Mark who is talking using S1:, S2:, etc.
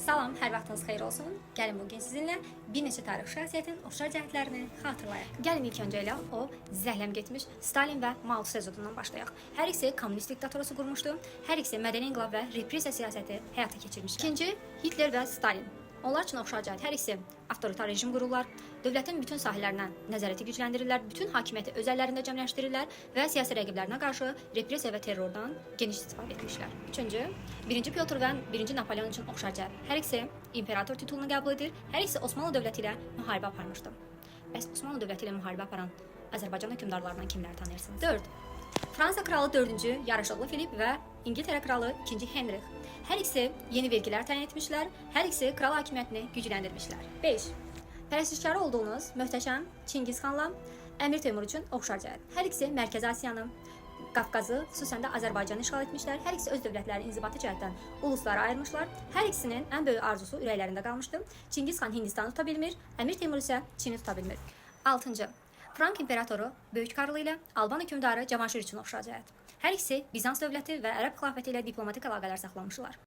S1: Salam, hər vaxtınız xeyir olsun. Gəlin bugün sizinlə bir neçə tarix şəxsiyyətin oxşar cəhətlərini xatırlayaq. Gəlin ilk öncə ilə o zəhləm getmiş Stalin və Mao Sezodundan başlayaq. Hər ikisi kommunist diktatorası qurmuşdu. Hər ikisi mədəni inqilab və repressiya siyasəti həyata keçirmişlər. İkinci, Hitler və Stalin. Onlar üçün oxşar cəhət. Hər ikisi avtoritar rejim qururlar, dövlətin bütün sahələrinə nəzarəti gücləndirirlər, bütün hakimiyyəti öz əllərində cəmləşdirirlər və siyasi rəqiblərinə qarşı repressiya və terrordan geniş istifadə etmişlər. Üçüncü, 1-ci Pyotr və 1-ci Napoleon üçün oxşar cəhət. Hər ikisi imperator titulunu qəbul edir, hər ikisi Osmanlı dövləti ilə müharibə aparmışdı. Bəs Osmanlı dövləti ilə müharibə aparan Azərbaycan hökmdarlarından kimləri tanıyırsınız? 4. Fransa kralı 4-cü Yaraşıqlı Filip və İngiltərə kralı 2-ci Henrix. Hər ikisi yeni vergilər təyin etmişlər, hər ikisi kral hakimiyyətini gücləndirmişlər. 5. Pərəstişkarı olduğunuz möhtəşəm Çingiz xanla Əmir Teymur üçün oxşar cəhət. Hər ikisi Mərkəzi Asiyanı, Qafqazı, xüsusən də Azərbaycanı işğal etmişlər. Hər ikisi öz dövlətləri inzibati cəhətdən uluslara ayırmışlar. Hər ikisinin ən böyük arzusu ürəklərində qalmışdı. Çingiz xan Hindistanı tuta bilmir, Əmir Teymur isə Çini tuta bilmir. 6. Frank imperatoru Böyük Karlı ilə Alban hökmdarı Cavanşir üçün oxşar cəhət. Hər ikisi Bizans dövləti və Ərəb xilafəti ilə diplomatik əlaqələr saxlamışlar.